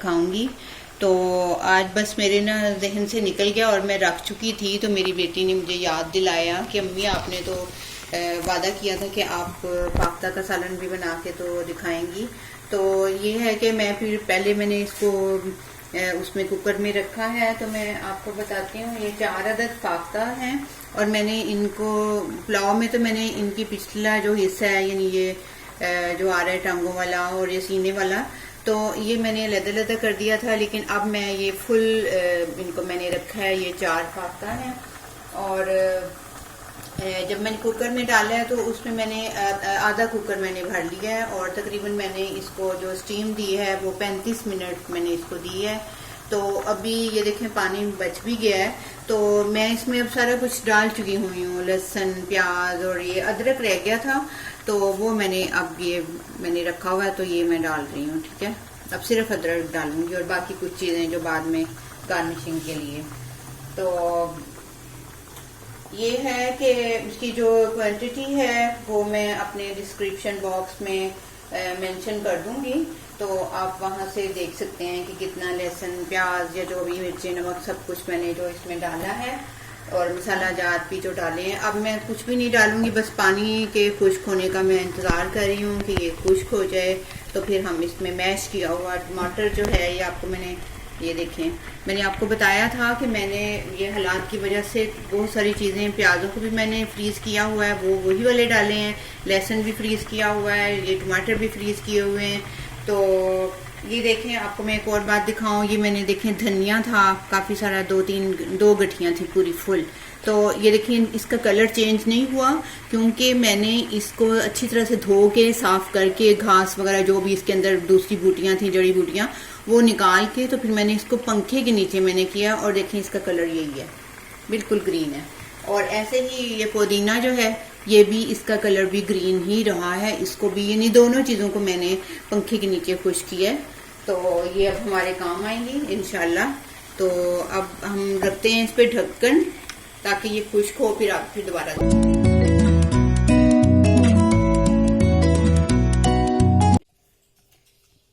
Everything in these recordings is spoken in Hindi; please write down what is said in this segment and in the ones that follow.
दिखाऊंगी। तो आज बस मेरे ना जहन से निकल गया और मैं रख चुकी थी, तो मेरी बेटी ने मुझे याद दिलाया कि अम्मी आपने तो वादा किया था कि आप पाफ्ता का सालन भी बना के तो दिखाएंगी। तो ये है कि मैं फिर पहले मैंने इसको उसमें कुकर में रखा है। तो मैं आपको बताती हूँ, ये 4 अदद पाफ्ता हैं और मैंने इनको पुलाव में तो मैंने इनकी पिछला जो हिस्सा है, यानी ये जो आ रहा है टांगों वाला और ये सीने वाला, तो ये मैंने अलग-अलग कर दिया था। लेकिन अब मैं ये फुल इनको मैंने रखा है, ये 4 पाफ्ता हैं। और जब मैंने कुकर में डाला है तो उसमें मैंने आधा कुकर मैंने भर लिया है और तकरीबन मैंने इसको जो स्टीम दी है वो 35 मिनट मैंने इसको दी है। तो अभी ये देखें पानी बच भी गया है। तो मैं इसमें अब सारा कुछ डाल चुकी हुई हूँ, लहसुन, प्याज और ये अदरक रह गया था तो वो मैंने अब ये मैंने रखा हुआ है, तो ये मैं डाल रही हूँ। ठीक है, अब सिर्फ अदरक डालूंगी और बाकी कुछ चीज़ें जो बाद में गार्निशिंग के लिए। तो ये है कि इसकी जो क्वांटिटी है वो मैं अपने डिस्क्रिप्शन बॉक्स में मेंशन कर दूंगी, तो आप वहां से देख सकते हैं कि कितना लहसुन, प्याज या जो भी मिर्ची, नमक सब कुछ मैंने जो इसमें डाला है और मसाला जात भी जो डाले हैं। अब मैं कुछ भी नहीं डालूंगी, बस पानी के खुश्क होने का मैं इंतज़ार कर रही हूँ कि ये खुश्क हो जाए तो फिर हम इसमें मैश किया हुआ टमाटर जो है, ये आपको मैंने ये देखें, मैंने आपको बताया था कि मैंने ये हालात की वजह से बहुत सारी चीज़ें, प्याजों को भी मैंने फ्रीज़ किया हुआ है, वो वही वाले डाले हैं, लहसुन भी फ्रीज़ किया हुआ है, ये टमाटर भी फ्रीज़ किए हुए हैं। तो ये देखें, आपको मैं एक और बात दिखाऊं, ये मैंने देखें धनिया था काफ़ी सारा, 2 गठियाँ थी पूरी फुल। तो ये देखें इसका कलर चेंज नहीं हुआ क्योंकि मैंने इसको अच्छी तरह से धो के साफ करके घास वगैरह जो भी इसके अंदर दूसरी बूटियां थी, जड़ी बूटियां, वो निकाल के तो फिर मैंने इसको पंखे के नीचे मैंने किया और देखें इसका कलर यही है, बिल्कुल ग्रीन है। और ऐसे ही ये पुदीना जो है ये भी, इसका कलर भी ग्रीन ही रहा है, इसको भी, यानी दोनों चीज़ों को मैंने पंखे के नीचे खुश किया है। तो ये अब हमारे काम आएंगी इंशाल्लाह। तो अब हम रखते हैं इस पे ढक्कन ताकि ये खुश्क हो, फिर आप फिर दोबारा।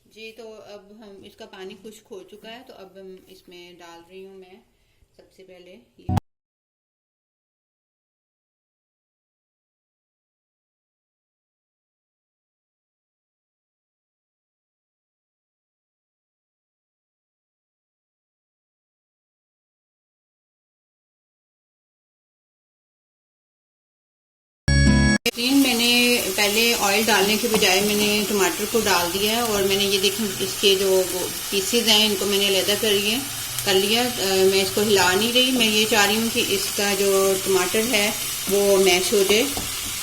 जी, तो अब हम इसका पानी खुश्क हो चुका है, तो अब हम इसमें डाल रही हूँ मैं सबसे पहले ये मैंने पहले ऑयल डालने के बजाय मैंने टमाटर को डाल दिया है और मैंने ये देखें इसके जो पीसेज हैं इनको मैंने अलग कर लिया। मैं इसको हिला नहीं रही, मैं ये चाह रही हूँ कि इसका जो टमाटर है वो मैश हो जाए।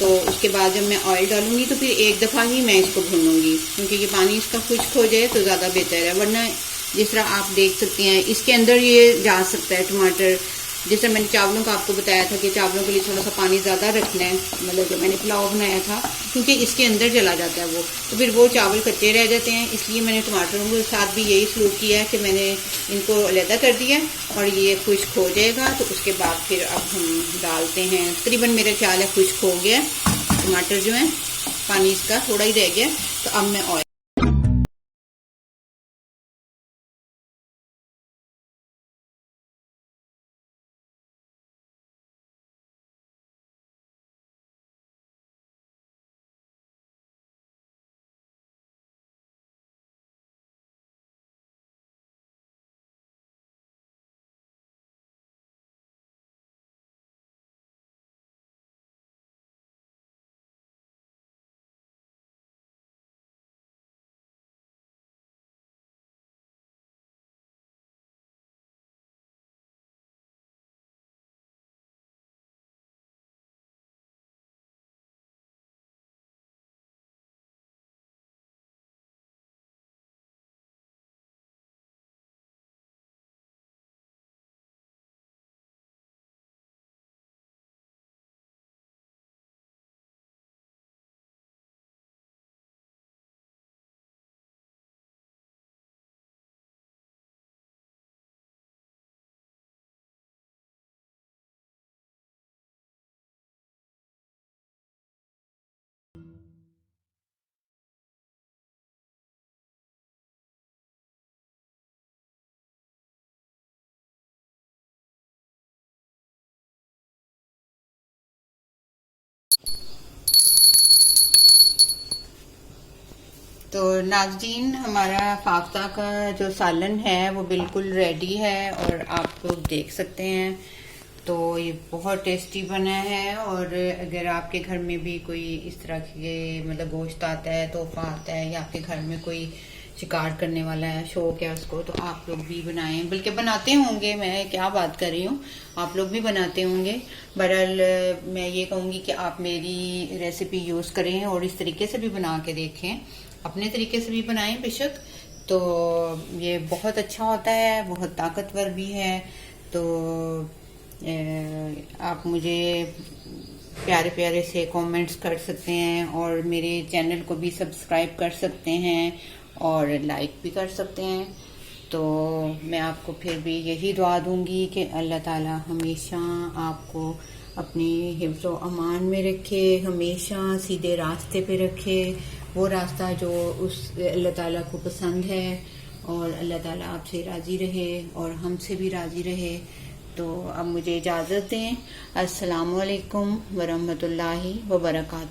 तो उसके बाद जब मैं ऑयल डालूंगी तो फिर एक दफ़ा ही मैं इसको भूनूंगी, क्योंकि ये पानी इसका खुश्क हो जाए तो ज़्यादा बेहतर है। वरना जिस तरह आप देख सकते हैं इसके अंदर ये जा सकता है टमाटर, जैसे मैंने चावलों का आपको बताया था कि चावलों के लिए थोड़ा सा पानी ज़्यादा रखना है, मतलब जो मैंने पुलाव बनाया था, क्योंकि इसके अंदर चला जाता है वो, तो फिर वो चावल कच्चे रह जाते हैं। इसलिए मैंने टमाटरों के साथ भी यही सलूक किया है कि मैंने इनको अलहदा कर दिया और ये खुश्क हो जाएगा तो उसके बाद फिर अब हम डालते हैं। तकरीबन मेरा ख्याल है खुश्क हो गया टमाटर जो है, पानी इसका थोड़ा ही रह गया। तो अब मैं ऑयल तो नाज़रीन, हमारा फाख्ता का जो सालन है वो बिल्कुल रेडी है और आप लोग देख सकते हैं। तो ये बहुत टेस्टी बना है और अगर आपके घर में भी कोई इस तरह के मतलब गोश्त आता है, तोहफा आता है, या आपके घर में कोई शिकार करने वाला है, शौक है उसको, तो आप लोग भी बनाएं। बल्कि बनाते होंगे, मैं क्या बात कर रही हूँ, आप लोग भी बनाते होंगे। बहरहाल मैं ये कहूँगी कि आप मेरी रेसिपी यूज़ करें और इस तरीके से भी बना के देखें, अपने तरीके से भी बनाएं बेशक। तो ये बहुत अच्छा होता है, बहुत ताकतवर भी है। तो आप मुझे प्यारे प्यारे से कमेंट्स कर सकते हैं और मेरे चैनल को भी सब्सक्राइब कर सकते हैं और लाइक भी कर सकते हैं। तो मैं आपको फिर भी यही दुआ दूंगी कि अल्लाह ताला हमेशा आपको अपनी हिफ्ज़ व अमान में रखे, हमेशा सीधे रास्ते पे रखे, वो रास्ता जो उस अल्लाह ताला को पसंद है, और अल्लाह ताला आपसे राज़ी रहे और हमसे भी राज़ी रहे। तो अब मुझे इजाज़त दें। अस्सलामु अलैकुम वरहमतुल्लाहि वबरकातुहू।